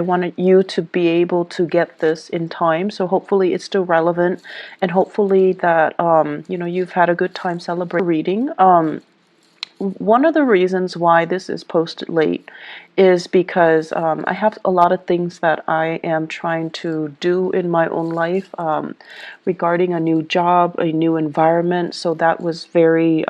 I wanted you to be able to get this in time, so hopefully it's still relevant, and hopefully that you know, you've had a good time celebrating reading. One of the reasons why this is posted late is because I have a lot of things that I am trying to do in my own life regarding a new job, a new environment. So that was very,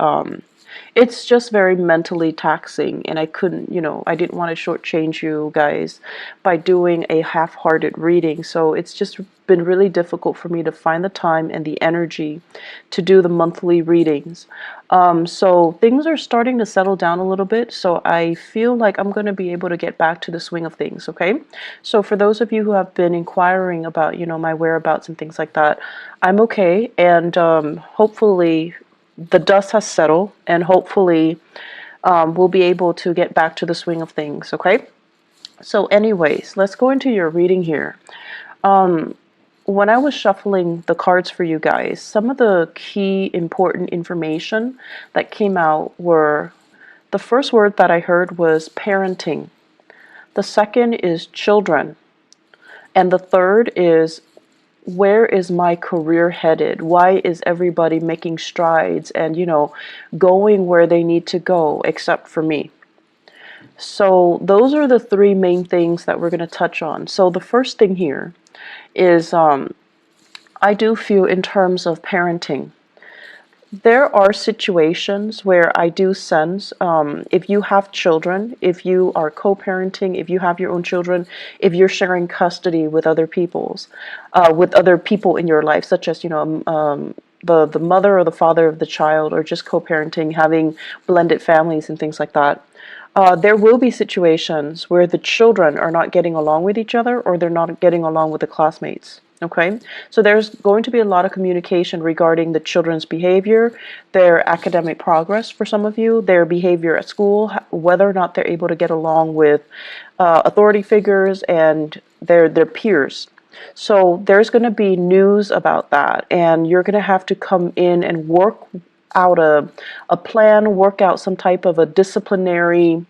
it's just very mentally taxing, and I couldn't, you know, I didn't want to shortchange you guys by doing a half-hearted reading. So it's just been really difficult for me to find the time and the energy to do the monthly readings. So things are starting to settle down a little bit, so I feel like I'm going to be able to get back to the swing of things, okay? So for those of you who have been inquiring about, you know, my whereabouts and things like that, I'm okay, and hopefully the dust has settled, and hopefully we'll be able to get back to the swing of things, okay? So anyways, let's go into your reading here. When I was shuffling the cards for you guys, some of the key important information that came out were, the first word that I heard was parenting. The second is children. And the third is, where is my career headed? Why is everybody making strides and, you know, going where they need to go except for me? So those are the three main things that we're going to touch on. So the first thing here is I do feel in terms of parenting, there are situations where I do sense if you have children, if you are co-parenting, if you have your own children, if you're sharing custody with other with other people in your life, such as, you know, the mother or the father of the child, or just co-parenting, having blended families and things like that. There will be situations where the children are not getting along with each other, or they're not getting along with the classmates. Okay, so there's going to be a lot of communication regarding the children's behavior, their academic progress for some of you, their behavior at school, whether or not they're able to get along with authority figures and their peers. So there's going to be news about that, and you're going to have to come in and work out a plan, work out some type of a disciplinary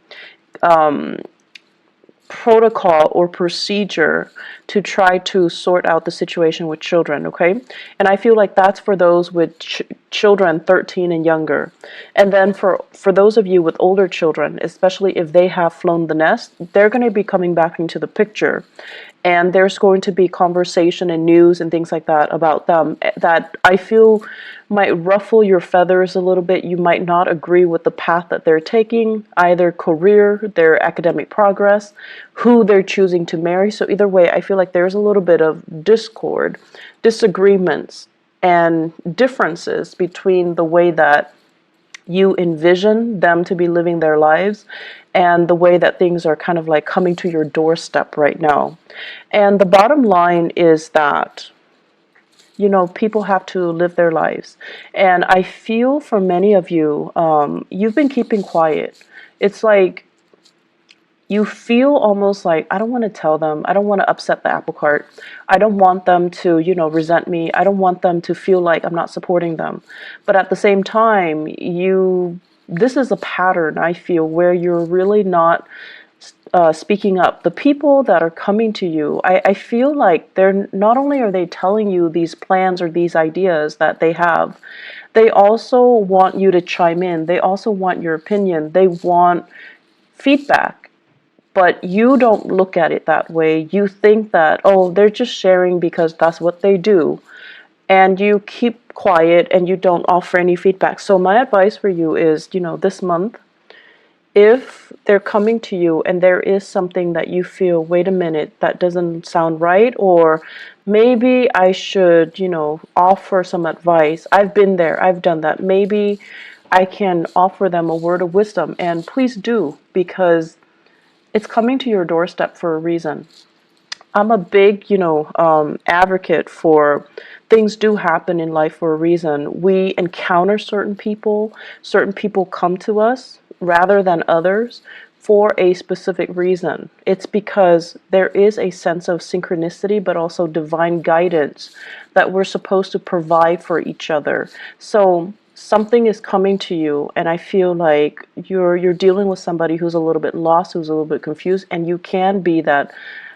protocol or procedure to try to sort out the situation with children, okay? And I feel like that's for those with children 13 and younger. And then for those of you with older children, especially if they have flown the nest, they're going to be coming back into the picture. And there's going to be conversation and news and things like that about them that I feel might ruffle your feathers a little bit. You might not agree with the path that they're taking, either career, their academic progress, who they're choosing to marry. So either way, I feel like there's a little bit of discord, disagreements, and differences between the way that you envision them to be living their lives and the way that things are kind of like coming to your doorstep right now. And the bottom line is that, you know, people have to live their lives. And I feel for many of you, you've been keeping quiet. It's like you feel almost like, I don't want to tell them. I don't want to upset the apple cart. I don't want them to, you know, resent me. I don't want them to feel like I'm not supporting them. But at the same time, this is a pattern, I feel, where you're really not speaking up. The people that are coming to you, I feel like they're not only are they telling you these plans or these ideas that they have, they also want you to chime in. They also want your opinion. They want feedback. But you don't look at it that way. You think that, oh, they're just sharing because that's what they do. And you keep quiet and you don't offer any feedback. So my advice for you is, you know, this month, if they're coming to you and there is something that you feel, wait a minute, that doesn't sound right, or maybe I should, you know, offer some advice. I've been there. I've done that. Maybe I can offer them a word of wisdom. And please do, because it's coming to your doorstep for a reason. I'm a big, you know, advocate for things do happen in life for a reason. We encounter certain people come to us rather than others for a specific reason. It's because there is a sense of synchronicity, but also divine guidance that we're supposed to provide for each other. So something is coming to you, and I feel like you're dealing with somebody who's a little bit lost, who's a little bit confused, and you can be that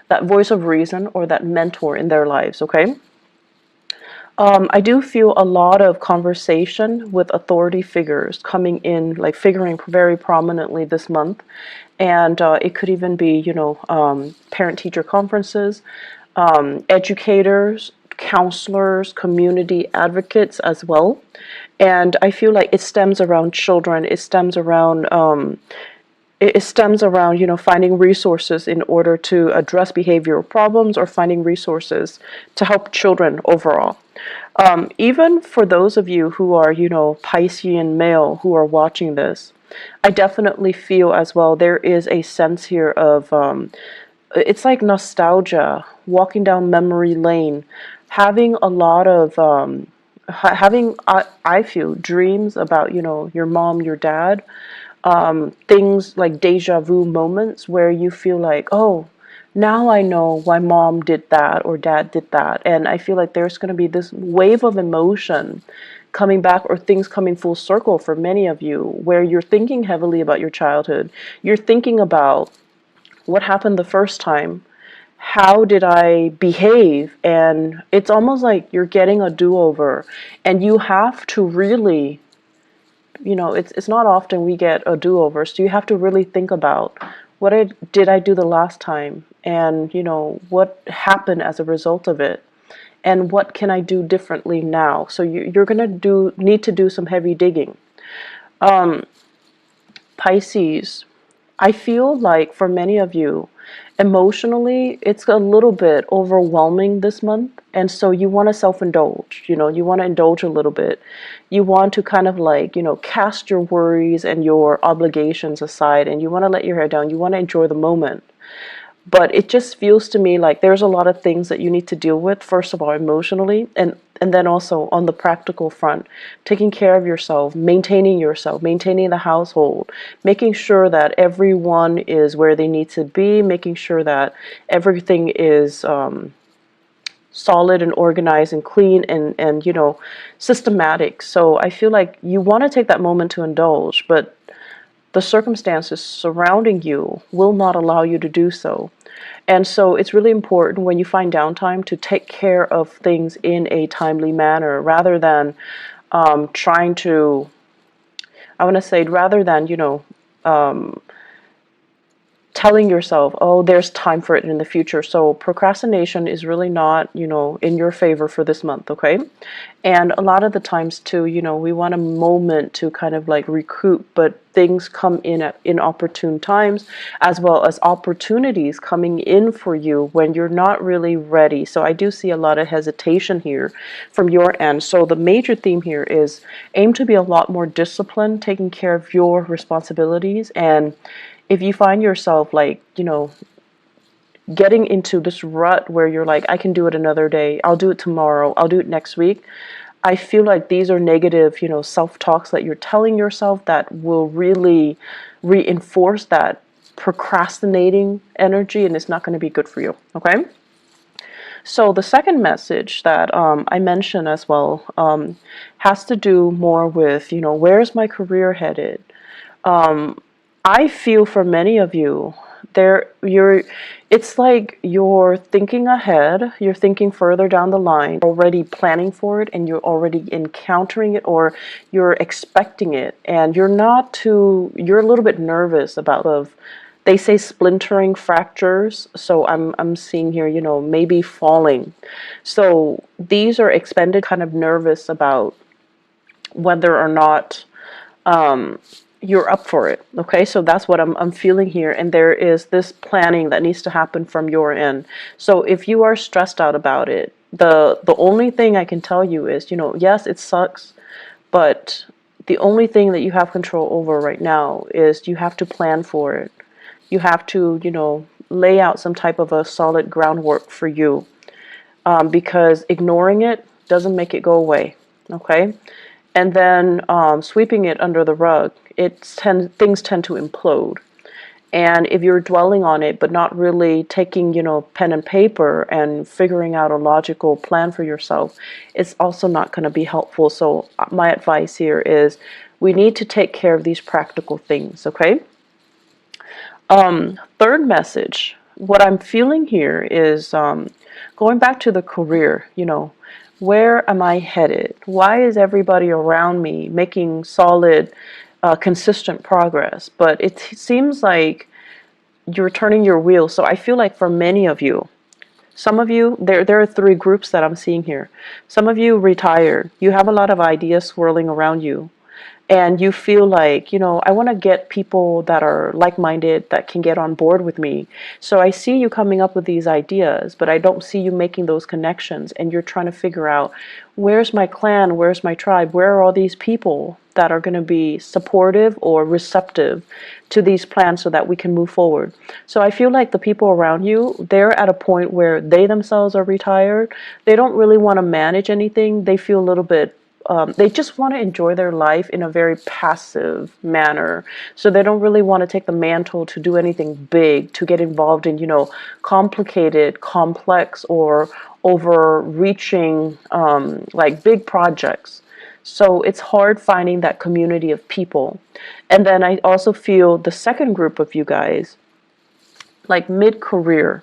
that voice of reason or that mentor in their lives, okay? I do feel a lot of conversation with authority figures coming in, like figuring very prominently this month. And it could even be, parent-teacher conferences, educators, counselors, community advocates as well. And I feel like it stems around children. It stems around, finding resources in order to address behavioral problems or finding resources to help children overall. Even for those of you who are, Piscean male who are watching this, I definitely feel as well there is a sense here of, it's like nostalgia, walking down memory lane, having a lot of, I feel, dreams about, your mom, your dad, things like deja vu moments where you feel like, oh, now I know why mom did that or dad did that. And I feel like there's going to be this wave of emotion coming back, or things coming full circle for many of you, where you're thinking heavily about your childhood. You're thinking about what happened the first time. How did I behave? And it's almost like you're getting a do-over, and you have to really, it's not often we get a do-over, so you have to really think about did I do the last time, and what happened as a result of it, and what can I do differently now. So you're gonna need to do some heavy digging. Pisces, I feel like for many of you, emotionally, it's a little bit overwhelming this month. And so you want to self-indulge, you want to indulge a little bit. You want to kind of like, cast your worries and your obligations aside, and you want to let your hair down. You want to enjoy the moment. But it just feels to me like there's a lot of things that you need to deal with, first of all, emotionally, and then also on the practical front, taking care of yourself, maintaining the household, making sure that everyone is where they need to be, making sure that everything is solid and organized and clean and systematic. So I feel like you want to take that moment to indulge, but the circumstances surrounding you will not allow you to do so. And so it's really important when you find downtime to take care of things in a timely manner, rather than trying to, I want to say, rather than, telling yourself, oh, there's time for it in the future. So procrastination is really not, in your favor for this month, okay? And a lot of the times too, we want a moment to kind of like recoup, but things come in at inopportune times, as well as opportunities coming in for you when you're not really ready. So I do see a lot of hesitation here from your end. So the major theme here is aim to be a lot more disciplined, taking care of your responsibilities. And if you find yourself like, getting into this rut where you're like, I can do it another day, I'll do it tomorrow, I'll do it next week, I feel like these are negative, self-talks that you're telling yourself that will really reinforce that procrastinating energy, and it's not going to be good for you, okay? So the second message that I mentioned as well has to do more with, where's my career headed? I feel for many of you, it's like you're thinking ahead, you're thinking further down the line, already planning for it, and you're already encountering it, or you're expecting it, and you're a little bit nervous about they say splintering fractures, so I'm seeing here, maybe falling. So these are expended, kind of nervous about whether or not you're up for it. Okay, so that's what I'm feeling here, and there is this planning that needs to happen from your end. So if you are stressed out about it, the only thing I can tell you is, yes, it sucks, but the only thing that you have control over right now is you have to plan for it. You have to, lay out some type of a solid groundwork for you, because ignoring it doesn't make it go away. Okay. And then sweeping it under the rug, things tend to implode. And if you're dwelling on it but not really taking, pen and paper and figuring out a logical plan for yourself, it's also not going to be helpful. So my advice here is we need to take care of these practical things, okay? Third message what I'm feeling here is going back to the career, where am I headed? Why is everybody around me making solid, consistent progress? But it seems like you're turning your wheel. So I feel like for many of you, some of you, there are three groups that I'm seeing here. Some of you retired. You have a lot of ideas swirling around you. And you feel like, I want to get people that are like-minded that can get on board with me. So I see you coming up with these ideas, but I don't see you making those connections. And you're trying to figure out, where's my clan? Where's my tribe? Where are all these people that are going to be supportive or receptive to these plans so that we can move forward? So I feel like the people around you, they're at a point where they themselves are retired. They don't really want to manage anything. They feel a little bit they just want to enjoy their life in a very passive manner. So they don't really want to take the mantle to do anything big, to get involved in, complicated, complex, or overreaching, like big projects. So it's hard finding that community of people. And then I also feel the second group of you guys, like mid-career,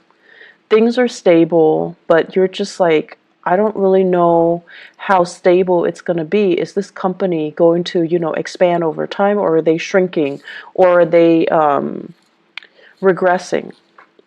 things are stable, but you're just like, I don't really know how stable it's going to be. Is this company going to, expand over time, or are they shrinking, or are they regressing?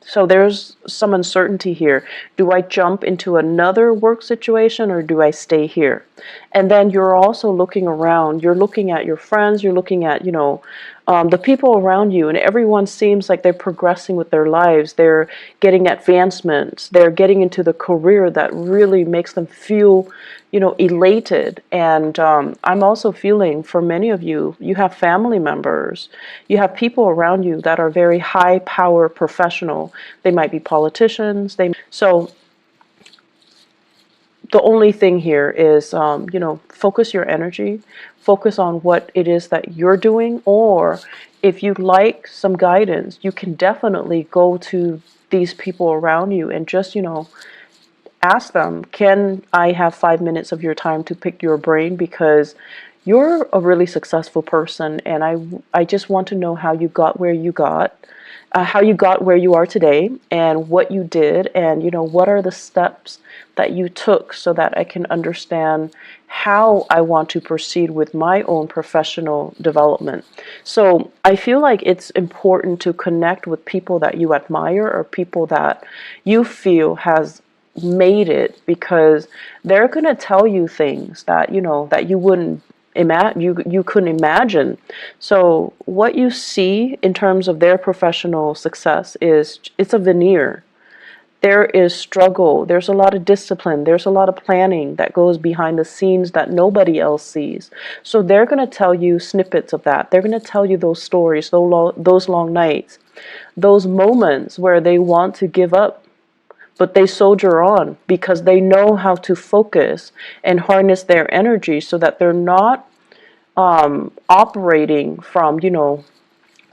So there's some uncertainty here. Do I jump into another work situation, or do I stay here? And then you're also looking around. You're looking at your friends. You're looking at, the people around you, and everyone seems like they're progressing with their lives. They're getting advancements. They're getting into the career that really makes them feel, elated. And I'm also feeling, for many of you, you have family members. You have people around you that are very high power professional. They might be politicians. So the only thing here is, focus your energy, focus on what it is that you're doing, or if you'd like some guidance, you can definitely go to these people around you and just, ask them, can I have 5 minutes of your time to pick your brain? Because you're a really successful person, and I just want to know how you got where you got, how you got where you are today, and what you did, and what are the steps that you took, so that I can understand how I want to proceed with my own professional development. So I feel like it's important to connect with people that you admire, or people that you feel has made it, because they're going to tell you things that that you wouldn't imagine, you couldn't imagine. So what you see in terms of their professional success is, it's a veneer. There is struggle, there's a lot of discipline, there's a lot of planning that goes behind the scenes that nobody else sees. So they're going to tell you snippets of that. They're going to tell you those stories, those long nights, those moments where they want to give up, but they soldier on because they know how to focus and harness their energy, so that they're not operating from,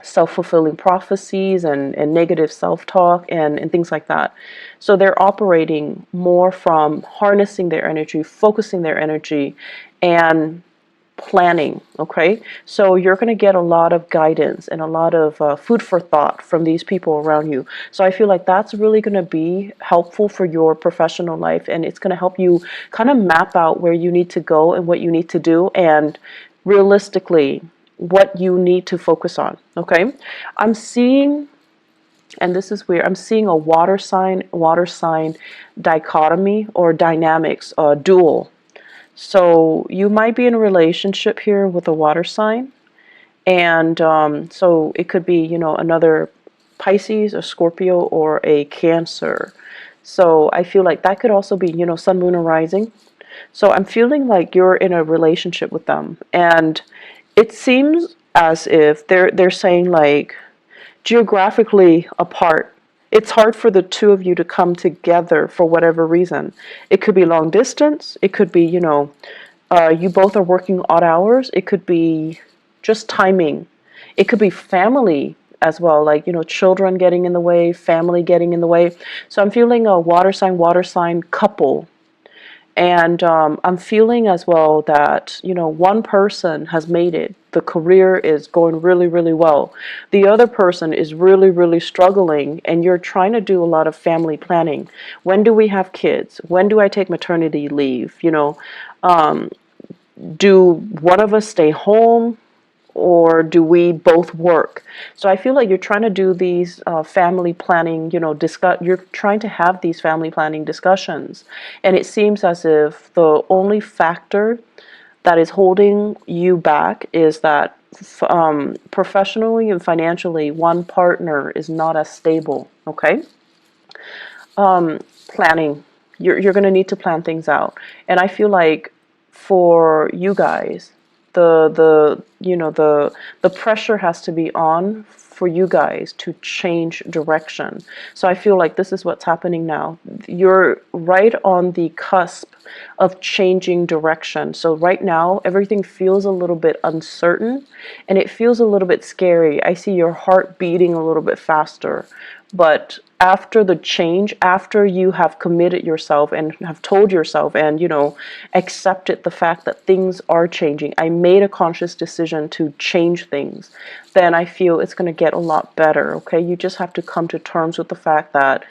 self-fulfilling prophecies and negative self-talk and things like that. So they're operating more from harnessing their energy, focusing their energy, and planning. Okay, so you're going to get a lot of guidance and a lot of food for thought from these people around you. So I feel like that's really going to be helpful for your professional life, and it's going to help you kind of map out where you need to go and what you need to do, and realistically what you need to focus on. Okay, I'm seeing, and this is weird, I'm seeing a water sign dichotomy or dynamics, dual. So you might be in a relationship here with a water sign, and so it could be, another Pisces, a Scorpio, or a Cancer. So I feel like that could also be, Sun, Moon, or Rising. So I'm feeling like you're in a relationship with them, and it seems as if they're saying, like, geographically apart. It's hard for the two of you to come together for whatever reason. It could be long distance. It could be, you both are working odd hours. It could be just timing. It could be family as well, like, children getting in the way, family getting in the way. So I'm feeling a water sign couple. And I'm feeling as well that, one person has made it. The career is going really, really well. The other person is really, really struggling, and you're trying to do a lot of family planning. When do we have kids? When do I take maternity leave? Do one of us stay home? Or do we both work? So I feel like you're trying to do these family planning, you're trying to have these family planning discussions. And it seems as if the only factor that is holding you back is that professionally and financially, one partner is not as stable, okay? Planning. You're going to need to plan things out. And I feel like for you guys, the pressure has to be on for you guys to change direction. So I feel like this is what's happening now. You're right on the cusp of changing direction. So right now everything feels a little bit uncertain and it feels a little bit scary. I see your heart beating a little bit faster. But after the change, after you have committed yourself and have told yourself and, accepted the fact that things are changing, I made a conscious decision to change things, then I feel it's going to get a lot better, okay? You just have to come to terms with the fact that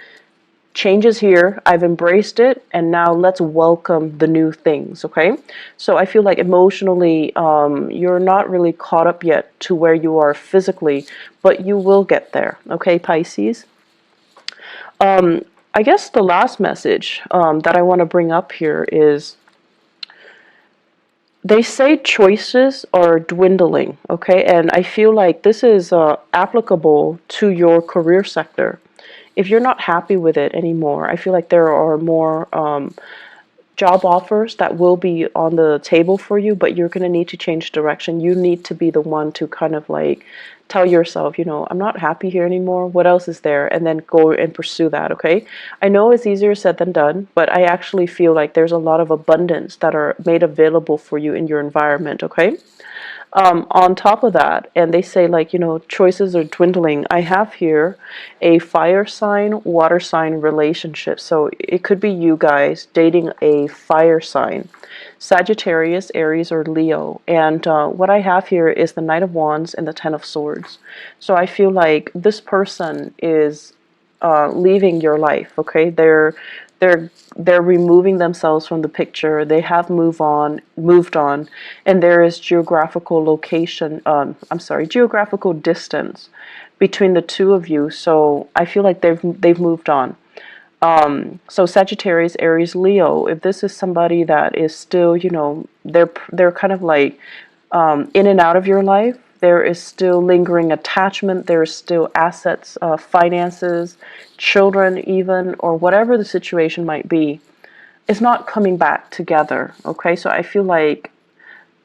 change is here, I've embraced it, and now let's welcome the new things, okay? So I feel like emotionally, you're not really caught up yet to where you are physically, but you will get there, okay, Pisces? I guess the last message that I want to bring up here is they say choices are dwindling, okay? And I feel like this is applicable to your career sector. If you're not happy with it anymore, I feel like there are more job offers that will be on the table for you, but you're going to need to change direction. You need to be the one to kind of like tell yourself, I'm not happy here anymore. What else is there? And then go and pursue that, okay? I know it's easier said than done, but I actually feel like there's a lot of abundance that are made available for you in your environment, okay? On top of that, and they say like, choices are dwindling. I have here a fire sign, water sign relationship. So it could be you guys dating a fire sign, Sagittarius, Aries, or Leo. And what I have here is the Knight of Wands and the Ten of Swords. So I feel like this person is leaving your life, okay? They're removing themselves from the picture. They have moved on, and there is geographical location. Geographical distance between the two of you. So I feel like they've moved on. So Sagittarius, Aries, Leo. If this is somebody that is still, they're kind of like in and out of your life. There is still lingering attachment. There is still assets, finances, children even, or whatever the situation might be. It's not coming back together, okay? So I feel like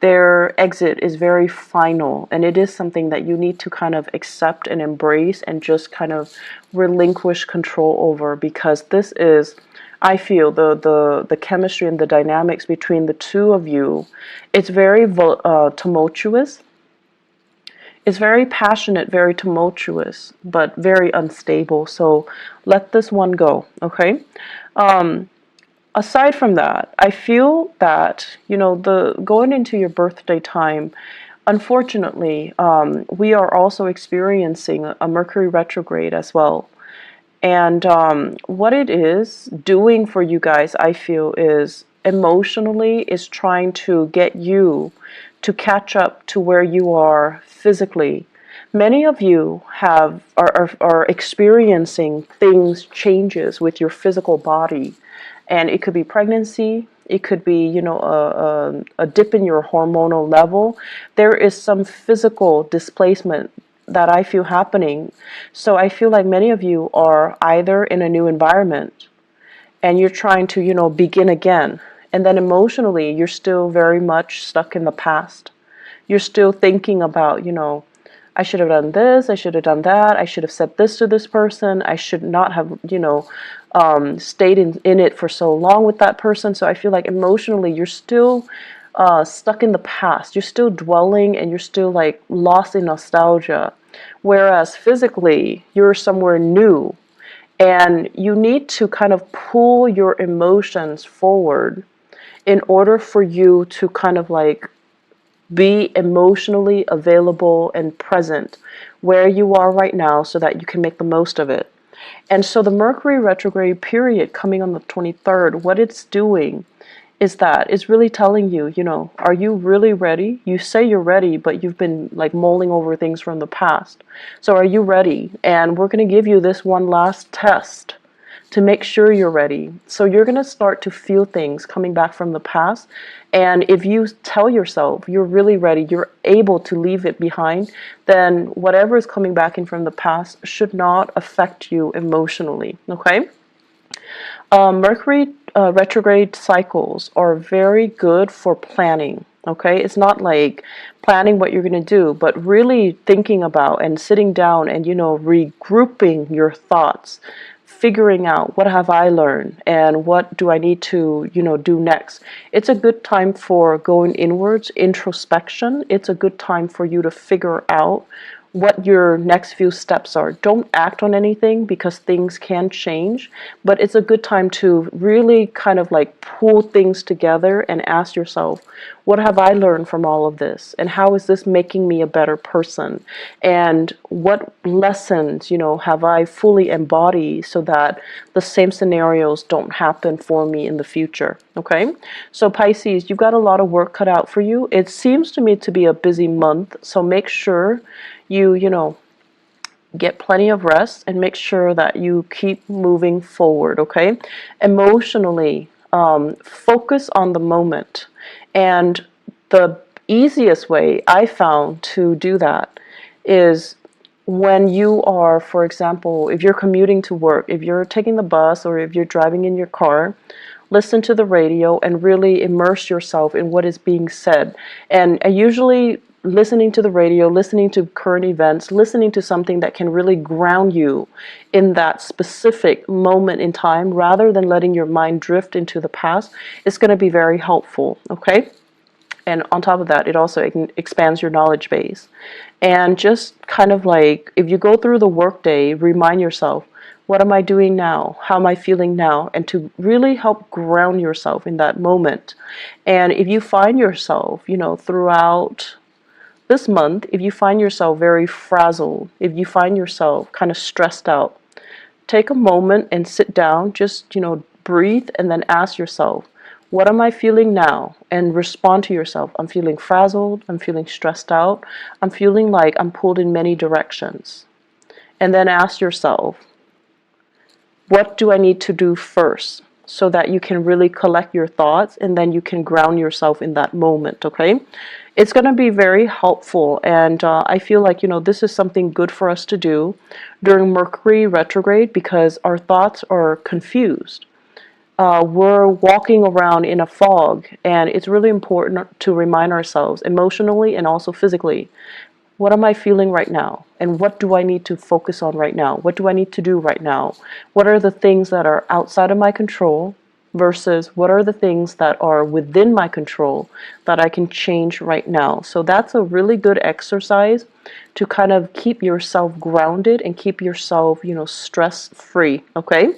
their exit is very final, and it is something that you need to kind of accept and embrace and just kind of relinquish control over, because this is, I feel, the chemistry and the dynamics between the two of you. It's very tumultuous. It's very passionate, very tumultuous, but very unstable. So let this one go, okay? Aside from that, I feel that, the going into your birthday time, unfortunately, we are also experiencing a Mercury retrograde as well. And what it is doing for you guys, I feel, is emotionally is trying to get you to catch up to where you are physically. Many of you are experiencing changes with your physical body, and it could be pregnancy. It could be, a dip in your hormonal level. There is some physical displacement that I feel happening. So I feel like many of you are either in a new environment and you're trying to, begin again. And then emotionally, you're still very much stuck in the past. You're still thinking about, I should have done this, I should have done that, I should have said this to this person, I should not have, stayed in it for so long with that person. So I feel like emotionally, you're still stuck in the past. You're still dwelling and you're still like lost in nostalgia. Whereas physically, you're somewhere new. And you need to kind of pull your emotions forward in order for you to kind of like be emotionally available and present where you are right now so that you can make the most of it. And so the Mercury retrograde period coming on the 23rd, what it's doing is that it's really telling you, you know, are you really ready? You say you're ready, but you've been like mulling over things from the past. So are you ready? And we're going to give you this one last test to make sure you're ready. So you're going to start to feel things coming back from the past. And if you tell yourself you're really ready, you're able to leave it behind, then whatever is coming back in from the past should not affect you emotionally. Okay? Mercury retrograde cycles are very good for planning. Okay, it's not like planning what you're going to do, but really thinking about and sitting down and, you know, regrouping your thoughts, figuring out what have I learned and what do I need to, you know, do next. It's a good time for going inwards, introspection. It's a good time for you to figure out what your next few steps are. Don't act on anything because things can change, but it's a good time to really kind of like pull things together and ask yourself, what have I learned from all of this? And how is this making me a better person? And what lessons, you know, have I fully embodied so that the same scenarios don't happen for me in the future? Okay? So Pisces, you've got a lot of work cut out for you. It seems to me to be a busy month, so make sure you know, get plenty of rest and make sure that you keep moving forward, okay? Emotionally, focus on the moment. And the easiest way I found to do that is when you are, for example, if you're commuting to work, if you're taking the bus or if you're driving in your car, listen to the radio and really immerse yourself in what is being said. And I usually listening to the radio, listening to current events, listening to something that can really ground you in that specific moment in time rather than letting your mind drift into the past is going to be very helpful, okay? And on top of that, it also expands your knowledge base. And just kind of like, if you go through the workday, remind yourself, what am I doing now? How am I feeling now? And to really help ground yourself in that moment. And if you find yourself, you know, throughout this month, if you find yourself very frazzled, if you find yourself kind of stressed out, take a moment and sit down, just, you know, breathe and then ask yourself, what am I feeling now? And respond to yourself. I'm feeling frazzled. I'm feeling stressed out. I'm feeling like I'm pulled in many directions. And then ask yourself, what do I need to do first? So that you can really collect your thoughts and then you can ground yourself in that moment, okay? It's going to be very helpful, and I feel like, you know, this is something good for us to do during Mercury retrograde because our thoughts are confused. We're walking around in a fog, and it's really important to remind ourselves emotionally and also physically, what am I feeling right now? And what do I need to focus on right now? What do I need to do right now? What are the things that are outside of my control versus what are the things that are within my control that I can change right now? So that's a really good exercise to kind of keep yourself grounded and keep yourself, you know, stress-free, okay?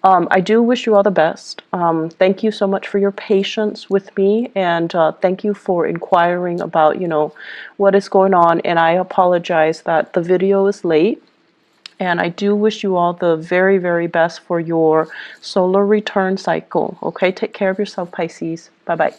I do wish you all the best. Thank you so much for your patience with me, and thank you for inquiring about, you know, what is going on. And I apologize that the video is late. And I do wish you all the very, very best for your solar return cycle. Okay, take care of yourself, Pisces. Bye-bye.